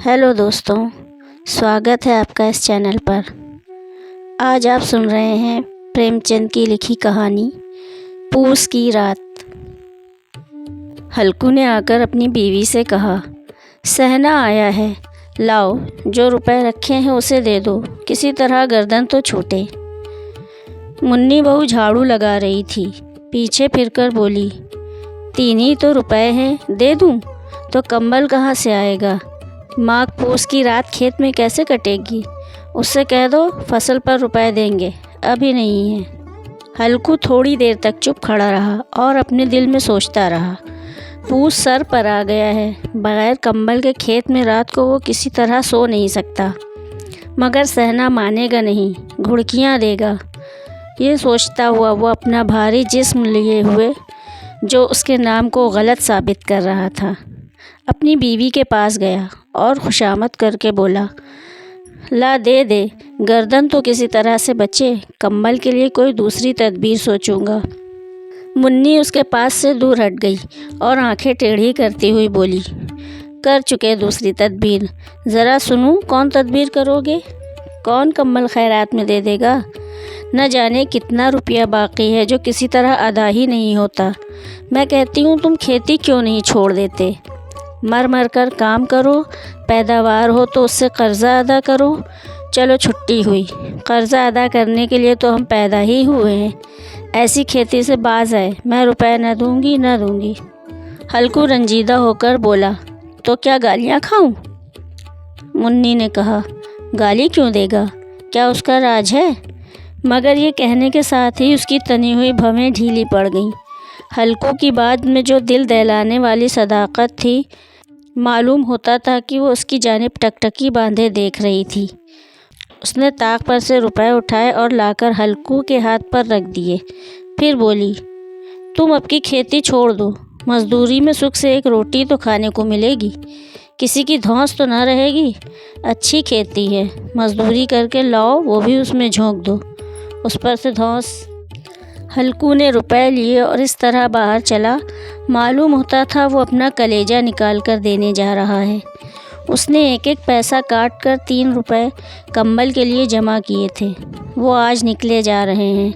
Hello दोस्तों, स्वागत है आपका इस चैनल पर। आज आप सुन रहे हैं प्रेमचंद की लिखी कहानी पूस की रात। हल्कू ने आकर अपनी बीवी से कहा, सहना आया है, लाओ जो रुपए रखे हैं उसे दे दो, किसी तरह गर्दन तो छूटे। मुन्नी बहू झाड़ू लगा रही थी, पीछे फिरकर बोली, 3 ही तो रुपए हैं, दे दूं? तो कंबल कहाँ से आएगा? माघ पूस की रात खेत में कैसे कटेगी? उससे कह दो फसल पर रुपए देंगे, अभी नहीं है। हल्कू थोड़ी देर तक चुप खड़ा रहा और अपने दिल में सोचता रहा। पूस सर पर आ गया है, बगैर कंबल के खेत में रात को वो किसी तरह सो नहीं सकता। मगर सहना मानेगा नहीं, घुड़कियाँ देगा। ये सोचता हुआ वो अपना भारी जिस्म लिए हुए, जो उसके नाम को गलत साबित कर रहा था, अपनी बीवी के पास गया और खुशामद करके बोला, ला दे, गर्दन तो किसी तरह से बचे, कंबल के लिए कोई दूसरी तदबीर सोचूंगा। मुन्नी उसके पास से दूर हट गई और आंखें टेढ़ी करती हुई बोली, कर चुके दूसरी तदबीर, ज़रा सुनूं कौन तदबीर करोगे? कौन कंबल खैरात में दे देगा? न जाने कितना रुपया बाकी है जो किसी तरह अदा ही नहीं होता। मैं कहती हूँ तुम खेती क्यों नहीं छोड़ देते? मर मर कर काम करो, पैदावार हो तो उससे कर्ज़ा अदा करो। चलो छुट्टी हुई, कर्ज़ा अदा करने के लिए तो हम पैदा ही हुए हैं। ऐसी खेती से बाज आए, मैं रुपए न दूंगी। हल्कू रंजीदा होकर बोला, तो क्या गालियाँ खाऊं? मुन्नी ने कहा, गाली क्यों देगा, क्या उसका राज है? मगर ये कहने के साथ ही उसकी तनी हुई भवें ढीली पड़ गईं। हल्कू की बात में जो दिल दहलाने वाली सदाकत थी, मालूम होता था कि वो उसकी जानिब टकटकी बांधे देख रही थी। उसने ताक पर से रुपए उठाए और लाकर हल्कू के हाथ पर रख दिए। फिर बोली, तुम अब की खेती छोड़ दो, मजदूरी में सुख से एक रोटी तो खाने को मिलेगी, किसी की धौंस तो न रहेगी। अच्छी खेती है, मजदूरी करके लाओ, वो भी उसमें झोंक दो, उस पर से धौंस। हल्कू ने रुपए लिए और इस तरह बाहर चला, मालूम होता था वो अपना कलेजा निकाल कर देने जा रहा है। उसने एक एक पैसा काट कर 3 रुपए कंबल के लिए जमा किए थे। वो आज निकले जा रहे हैं।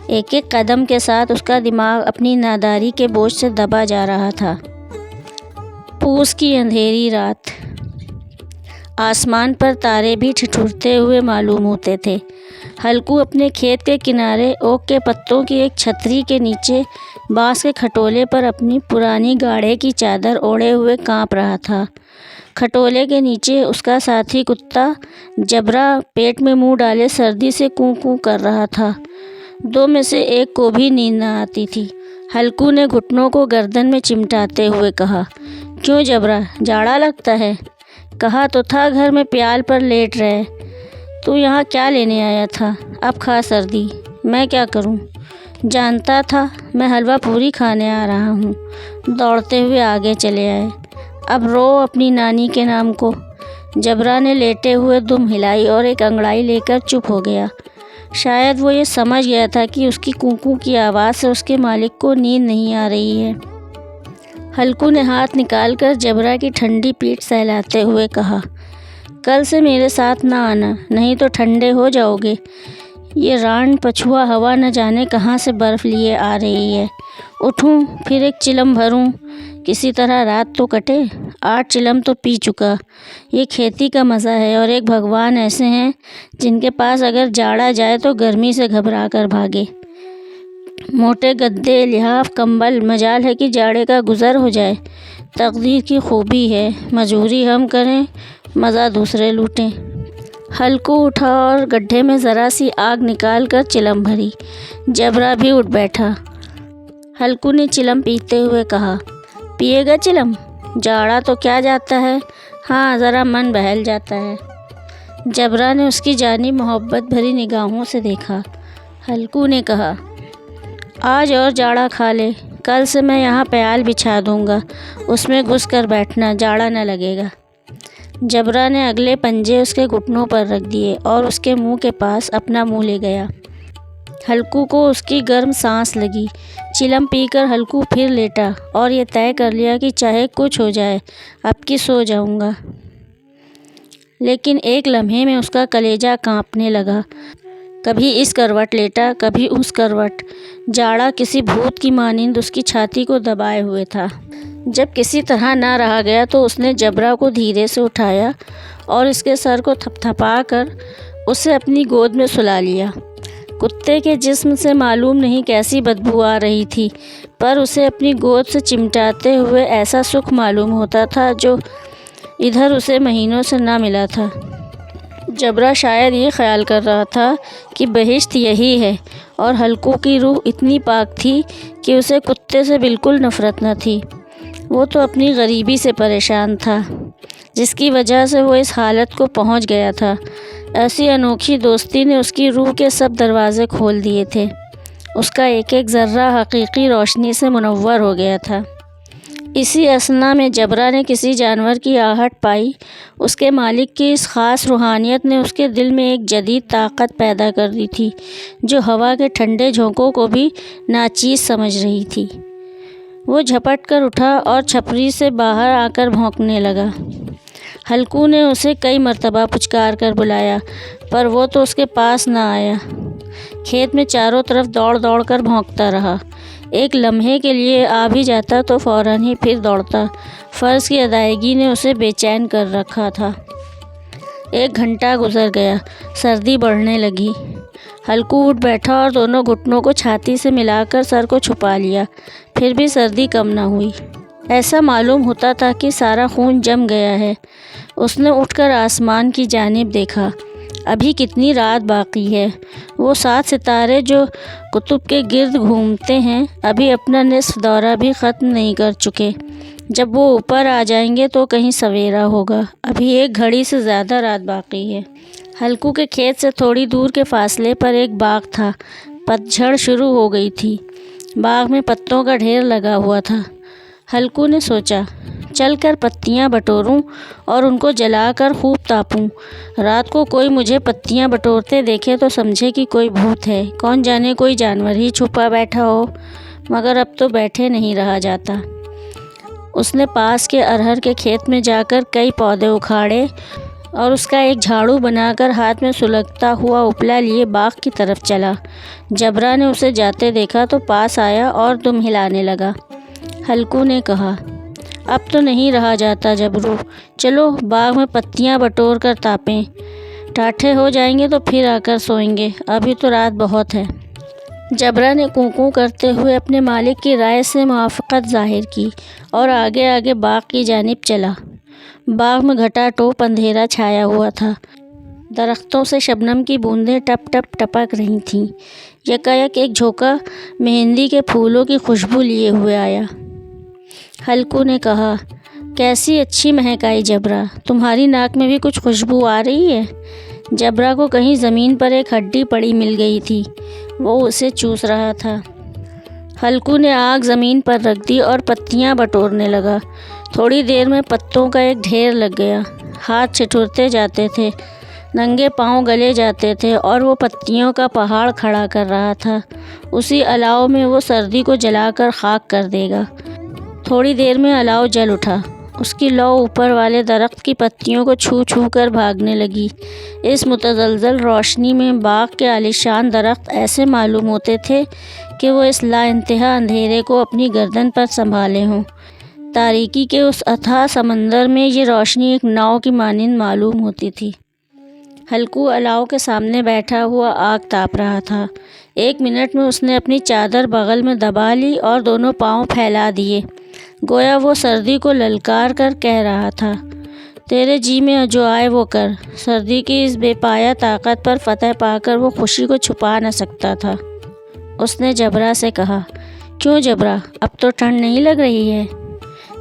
एक एक कदम के साथ उसका दिमाग अपनी नादारी के बोझ से दबा जा रहा था। पूस की अंधेरी रात, आसमान पर तारे भी ठिठुरते हुए मालूम होते थे। हल्कू अपने खेत के किनारे ओक के पत्तों की एक छतरी के नीचे बांस के खटोले पर अपनी पुरानी गाढ़े की चादर ओढ़े हुए कांप रहा था। खटोले के नीचे उसका साथी कुत्ता जबरा पेट में मुंह डाले सर्दी से कूं कूं कर रहा था। 2 में से एक को भी नींद न आती थी। हल्कू ने घुटनों को गर्दन में चिमटाते हुए कहा, क्यों जबरा, जाड़ा लगता है? कहा तो था घर में प्याल पर लेट रहे। तू यहाँ क्या लेने आया था? अब खा सर्दी, मैं क्या करूँ? जानता था मैं हलवा पूरी खाने आ रहा हूँ। दौड़ते हुए आगे चले आए। अब रो अपनी नानी के नाम को। जबरा ने लेटे हुए दुम हिलाई और एक अंगड़ाई लेकर चुप हो गया। शायद वो ये समझ गया था कि उसकी कूकू की आवाज़ से उसके मालिक को नींद नहीं आ रही है। हल्कू ने हाथ निकालकर जबरा की ठंडी पीठ सहलाते हुए कहा, कल से मेरे साथ ना आना, नहीं तो ठंडे हो जाओगे। ये रान पछुआ हवा न जाने कहाँ से बर्फ़ लिए आ रही है। उठूं फिर एक चिलम भरूं, किसी तरह रात तो कटे। 8 चिलम तो पी चुका। ये खेती का मज़ा है और एक भगवान ऐसे हैं जिनके पास अगर जाड़ा जाए तो गर्मी से घबरा कर भागे। मोटे गद्दे, लिहाफ, कंबल, मजाल है कि जाड़े का गुज़र हो जाए। तकदीर की खूबी है, मजूरी हम करें, मज़ा दूसरे लूटें। हल्कू उठा और गड्ढे में ज़रा सी आग निकाल कर चिलम भरी। जबरा भी उठ बैठा। हल्कू ने चिलम पीते हुए कहा, पिएगा चिलम? जाड़ा तो क्या जाता है, हाँ ज़रा मन बहल जाता है। जबरा ने उसकी जानिब मोहब्बत भरी निगाहों से देखा। हल्कू ने कहा, आज और जाड़ा खा ले, कल से मैं यहाँ प्याल बिछा दूँगा, उसमें घुस कर बैठना, जाड़ा न लगेगा। जबरा ने अगले पंजे उसके घुटनों पर रख दिए और उसके मुंह के पास अपना मुंह ले गया। हल्कू को उसकी गर्म सांस लगी। चिलम पीकर हल्कू फिर लेटा और ये तय कर लिया कि चाहे कुछ हो जाए, अब की सो जाऊंगा। لیکن ایک لمحے میں اس کا کلیجہ کانپنے لگا۔ کبھی اس کروٹ لیٹا، کبھی اس کروٹ۔ جاڑا کسی بھوت کی مانند اس کی چھاتی کو دبائے ہوئے تھا۔ جب کسی طرح نہ رہا گیا تو اس نے جبرا کو دھیرے سے اٹھایا اور اس کے سر کو تھپتھپا کر اسے اپنی گود میں سلا لیا۔ کتے کے جسم سے معلوم نہیں کیسی بدبو آ رہی تھی، پر اسے اپنی گود سے چمٹاتے ہوئے ایسا سکھ معلوم ہوتا تھا جو ادھر اسے مہینوں سے نہ ملا تھا۔ جبرا شاید یہ خیال کر رہا تھا کہ بہشت یہی ہے، اور ہلکو کی روح اتنی پاک تھی کہ اسے کتے سے بالکل نفرت نہ تھی۔ وہ تو اپنی غریبی سے پریشان تھا، جس کی وجہ سے وہ اس حالت کو پہنچ گیا تھا۔ ایسی انوکھی دوستی نے اس کی روح کے سب دروازے کھول دیے تھے۔ اس کا ایک ایک ذرہ حقیقی روشنی سے منور ہو گیا تھا۔ اسی اثنا میں جبرا نے کسی جانور کی آہٹ پائی۔ اس کے مالک کی اس خاص روحانیت نے اس کے دل میں ایک جدید طاقت پیدا کر دی تھی، جو ہوا کے ٹھنڈے جھونکوں کو بھی ناچیز سمجھ رہی تھی۔ وہ جھپٹ کر اٹھا اور چھپری سے باہر آ کر بھونکنے لگا۔ ہلکو نے اسے کئی مرتبہ پچکار کر بلایا، پر وہ تو اس کے پاس نہ آیا۔ کھیت میں چاروں طرف دوڑ دوڑ کر بھونکتا رہا۔ ایک لمحے کے لیے آ بھی جاتا تو فوراً ہی پھر دوڑتا۔ فرض کی ادائیگی نے اسے بے چین کر رکھا تھا۔ 1 گھنٹہ گزر گیا۔ سردی بڑھنے لگی۔ ہلکو اٹھ بیٹھا اور دونوں گھٹنوں کو چھاتی سے ملا کر سر کو چھپا لیا، پھر بھی سردی کم نہ ہوئی۔ ایسا معلوم ہوتا تھا کہ سارا خون جم گیا ہے۔ اس نے اٹھ کر آسمان کی جانب دیکھا۔ ابھی کتنی رات باقی ہے؟ وہ 7 ستارے جو قطب کے گرد گھومتے ہیں ابھی اپنا نصف دورہ بھی ختم نہیں کر چکے۔ جب وہ اوپر آ جائیں گے تو کہیں سویرا ہوگا۔ ابھی 1 گھڑی سے زیادہ رات باقی ہے۔ ہلکو کے کھیت سے تھوڑی دور کے فاصلے پر ایک باغ تھا۔ پت جھڑ شروع ہو گئی تھی۔ باغ میں پتوں کا ڈھیر لگا ہوا تھا۔ ہلکو نے سوچا، چل کر پتیاں بٹوروں اور ان کو جلا کر خوب تاپوں۔ رات کو کوئی مجھے پتیاں بٹورتے دیکھے تو سمجھے کہ کوئی بھوت ہے، کون جانے کوئی جانور ہی چھپا بیٹھا ہو۔ مگر اب تو بیٹھے نہیں رہا جاتا۔ اس نے پاس کے ارہر کے کھیت میں جا کر کئی پودے اکھاڑے اور اس کا ایک جھاڑو بنا کر ہاتھ میں سلگتا ہوا اپلا لیے باغ کی طرف چلا۔ جبرا نے اسے جاتے دیکھا تو پاس آیا اور دم ہلانے لگا۔ ہلکو نے کہا، اب تو نہیں رہا جاتا جبرو، چلو باغ میں پتیاں بٹور کر تاپیں۔ ٹاٹھے ہو جائیں گے تو پھر آ کر سوئیں گے، ابھی تو رات بہت ہے۔ جبرا نے کوں کرتے ہوئے اپنے مالک کی رائے سے موافقت ظاہر کی اور آگے آگے باغ کی جانب چلا۔ باغ میں گھٹا ٹوپ اندھیرا چھایا ہوا تھا۔ درختوں سے شبنم کی بوندیں ٹپ ٹپ ٹپک رہی تھیں۔ یکایک ایک جھونکا مہندی کے پھولوں کی خوشبو لیے ہوئے آیا۔ ہلکو نے کہا، کیسی اچھی مہک آئی جبرا، تمہاری ناک میں بھی کچھ خوشبو آ رہی ہے؟ جبرا کو کہیں زمین پر ایک ہڈی پڑی مل گئی تھی، وہ اسے چوس رہا تھا۔ ہلکو نے آگ زمین پر رکھ دی اور پتیاں بٹورنے لگا۔ تھوڑی دیر میں پتوں کا ایک ڈھیر لگ گیا۔ ہاتھ چھٹورتے جاتے تھے، ننگے پاؤں گلے جاتے تھے اور وہ پتیوں کا پہاڑ کھڑا کر رہا تھا۔ اسی الاؤ میں وہ سردی کو جلا کر خاک کر دے گا۔ تھوڑی دیر میں الاؤ جل اٹھا۔ اس کی لو اوپر والے درخت کی پتیوں کو چھو چھو کر بھاگنے لگی۔ اس متزلزل روشنی میں باغ کے عالیشان درخت ایسے معلوم ہوتے تھے کہ وہ اس لا انتہا اندھیرے کو اپنی گردن پر سنبھالے ہوں۔ تاریکی کے اس اتھاہ سمندر میں یہ روشنی ایک ناؤ کی مانند معلوم ہوتی تھی۔ ہلکو الاؤ کے سامنے بیٹھا ہوا آگ تاپ رہا تھا۔ 1 منٹ میں اس نے اپنی چادر بغل میں دبا لی اور دونوں پاؤں پھیلا دیے، گویا وہ سردی کو للکار کر کہہ رہا تھا، تیرے جی میں جو آئے وہ کر۔ سردی کی اس بے پایہ طاقت پر فتح پا کر وہ خوشی کو چھپا نہ سکتا تھا۔ اس نے جبرا سے کہا، کیوں جبرا، اب تو ٹھنڈ نہیں لگ رہی ہے؟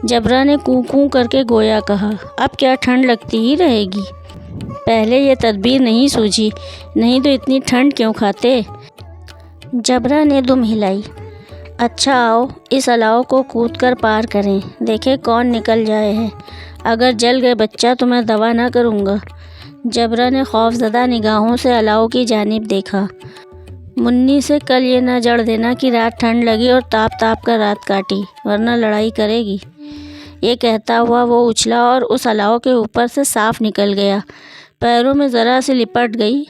جبرا نے کوں کر کے گویا کہا، اب کیا ٹھنڈ لگتی ہی رہے گی؟ پہلے یہ تدبیر نہیں سوجھی، نہیں تو اتنی ٹھنڈ کیوں کھاتے؟ جبرا نے دم ہلائی۔ اچھا آؤ اس الاؤ کو کود کر پار کریں، دیکھیں کون نکل جائے ہے۔ اگر جل گئے بچہ تو میں دوا نہ کروں گا۔ جبرا نے خوفزدہ نگاہوں سے الاؤ کی جانب دیکھا۔ منی سے کل یہ نہ جڑ دینا کہ رات ٹھنڈ لگی اور تاپ تاپ کر رات کاٹی، ورنہ لڑائی کرے گی۔ یہ کہتا ہوا وہ اچھلا اور اس الاؤ کے اوپر سے صاف نکل گیا۔ पैरों में ज़रा सी लिपट गई,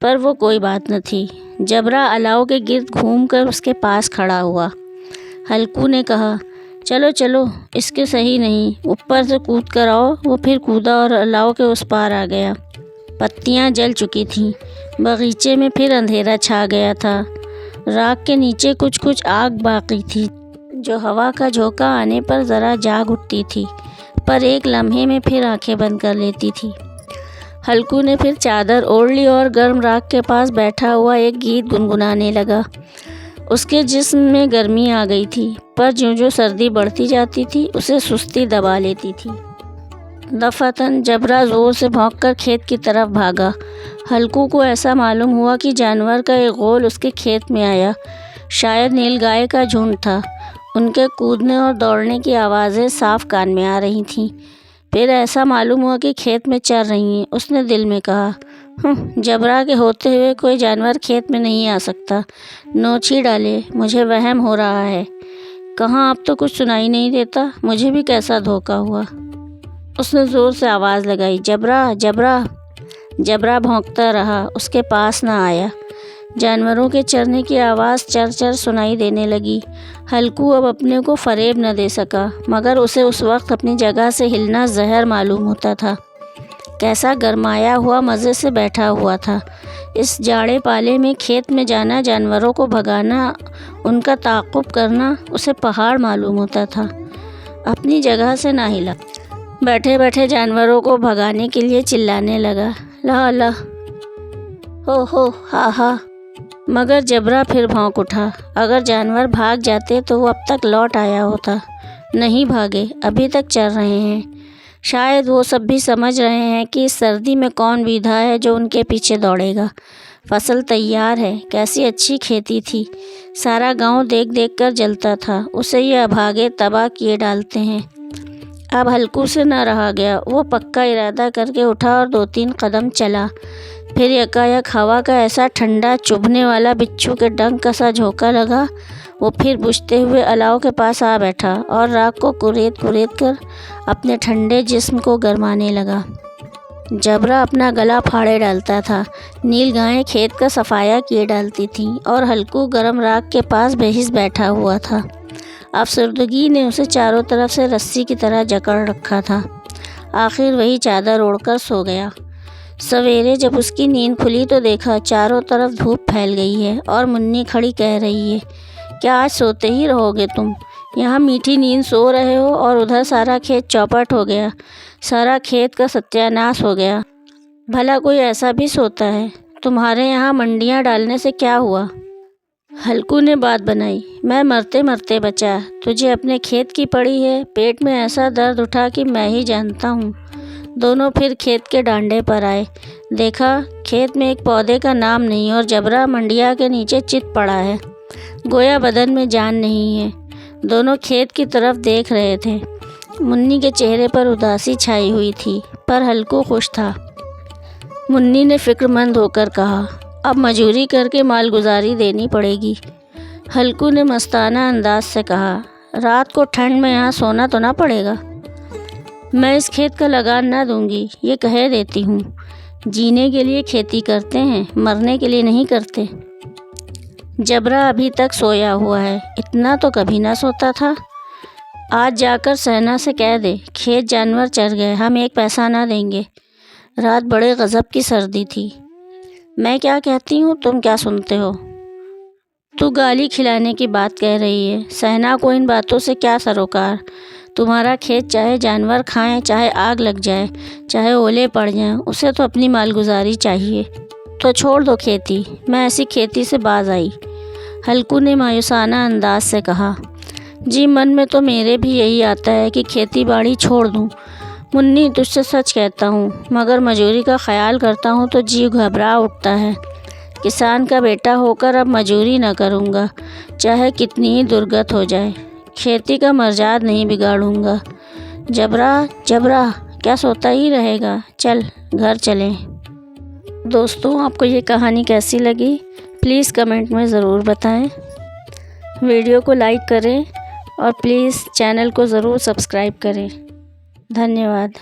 पर वो कोई बात न थी। जबरा अलाव के गिर्द घूमकर उसके पास खड़ा हुआ। हल्कू ने कहा, चलो चलो, इसके सही नहीं, ऊपर से कूद कर आओ। वो फिर कूदा और अलाव के उस पार आ गया। पत्तियां जल चुकी थीं। बगीचे में फिर अंधेरा छा गया था। राख के नीचे कुछ कुछ आग बाकी थी, जो हवा का झोंका आने पर ज़रा जाग उठती थी, पर एक लम्हे में फिर आंखें बंद कर लेती थी। हल्कू ने फिर चादर ओढ़ ली और गर्म राख के पास बैठा हुआ एक गीत गुनगुनाने लगा। उसके जिस्म में गर्मी आ गई थी, पर ज्यों-ज्यों सर्दी बढ़ती जाती थी उसे सुस्ती दबा लेती थी। दफातन जबरा ज़ोर से भौंककर खेत की तरफ भागा। हल्कू को ऐसा मालूम हुआ कि जानवर का एक गोल उसके खेत में आया। शायद नीलगाय का झुंड था। उनके कूदने और दौड़ने की आवाज़ें साफ कान में आ रही थीं। फिर ऐसा मालूम हुआ कि खेत में चर रही हैं। उसने दिल में कहा, जबरा के होते हुए कोई जानवर खेत में नहीं आ सकता। नोच ही डाले, मुझे वहम हो रहा है। कहाँ अब तो कुछ सुनाई नहीं देता, मुझे भी कैसा धोखा हुआ। उसने ज़ोर से आवाज़ लगाई, जबरा जबरा। जबरा भौंकता रहा, उसके पास न आया। जानवरों के चरने की आवाज़ चर चर सुनाई देने लगी। हल्कू अब अपने को फरेब न दे सका, मगर उसे उस वक्त अपनी जगह से हिलना जहर मालूम होता था। कैसा गरमाया हुआ मज़े से बैठा हुआ था। इस जाड़े पाले में खेत में जाना, जानवरों को भगाना, उनका ताक़ुब करना उसे पहाड़ मालूम होता था। अपनी जगह से ना हिला। बैठे बैठे जानवरों को भगाने के लिए चिल्लाने लगा, ला ला, हो हा हा। मगर जबरा फिर भौंक उठा। अगर जानवर भाग जाते तो वो अब तक लौट आया होता। नहीं भागे, अभी तक चल रहे हैं। शायद वो सब भी समझ रहे हैं कि इस सर्दी में कौन विधा है जो उनके पीछे दौड़ेगा। फसल तैयार है, कैसी अच्छी खेती थी। सारा गांव देख देख कर जलता था। उसे ये अभागे तबाह किए डालते हैं। अब हल्कू से न रहा गया। वो पक्का इरादा करके उठा और 2-3 कदम चला। फिर यकायक हवा का ऐसा ठंडा चुभने वाला बिच्छू के डंक का सा झोंका लगा। वो फिर बुझते हुए अलाव के पास आ बैठा और राख को कुरेद कर अपने ठंडे जिस्म को गरमाने लगा। जबरा अपना गला फाड़े डालता था। नीलगायें खेत का सफाया किए डालती थीं और हल्कू गरम राख के पास बेहिस बैठा हुआ था। अफसरदगी ने उसे चारों तरफ से रस्सी की तरह जकड़ रखा था। आखिर वही चादर ओढ़कर सो गया। सवेरे जब उसकी नींद खुली तो देखा चारों तरफ धूप फैल गई है और मुन्नी खड़ी कह रही है, क्या आज सोते ही रहोगे तुम? यहाँ मीठी नींद सो रहे हो और उधर सारा खेत चौपट हो गया। सारा खेत का सत्यानाश हो गया। भला कोई ऐसा भी सोता है? तुम्हारे यहाँ मंडियाँ डालने से क्या हुआ? हल्कू ने बात बनाई, मैं मरते मरते बचा। तुझे अपने खेत की पड़ी है। पेट में ऐसा दर्द उठा कि मैं ही जानता हूँ। दोनों फिर खेत के डांडे पर आए। देखा खेत में एक पौधे का नाम नहीं और जबरा मंडिया के नीचे चित पड़ा है। गोया बदन में जान नहीं है। दोनों खेत की तरफ देख रहे थे। मुन्नी के चेहरे पर उदासी छाई हुई थी, पर हल्कू खुश था। मुन्नी ने फिक्रमंद होकर कहा, अब मजूरी करके मालगुजारी देनी पड़ेगी। हल्कू ने मस्ताना अंदाज से कहा, रात को ठंड में यहाँ सोना तो ना पड़ेगा। मैं इस खेत का लगान ना दूंगी, ये कह देती हूँ। जीने के लिए खेती करते हैं, मरने के लिए नहीं करते। जबरा अभी तक सोया हुआ है, इतना तो कभी ना सोता था। आज जाकर सहना से कह दे, खेत जानवर चर गए, हम 1 पैसा ना देंगे। रात बड़े गज़ब की सर्दी थी। मैं क्या कहती हूँ, तुम क्या सुनते हो? तू गाली खिलाने की बात कह रही है। सहना को इन बातों से क्या सरोकार? तुम्हारा खेत चाहे जानवर खाएं, चाहे आग लग जाए, चाहे ओले पड़ जाएं, उसे तो अपनी मालगुजारी चाहिए। तो छोड़ दो खेती। मैं ऐसी खेती से बाज आई। हल्कू ने मायूसाना अंदाज से कहा, जी मन में तो मेरे भी यही आता है कि खेती बाड़ी छोड़ दूं। मुन्नी तुझसे सच कहता हूँ, मगर मजूरी का ख्याल करता हूँ तो जी घबरा उठता है। किसान का बेटा होकर अब मजूरी न करूँगा, चाहे कितनी ही दुर्गत हो जाए। खेती का मर्जाद नहीं बिगाड़ूँगा। जबरा जबरा क्या सोता ही रहेगा? चल घर चलें। दोस्तों, आपको ये कहानी कैसी लगी प्लीज़ कमेंट में ज़रूर बताएं। वीडियो को लाइक करें और प्लीज़ चैनल को ज़रूर सब्सक्राइब करें। धन्यवाद।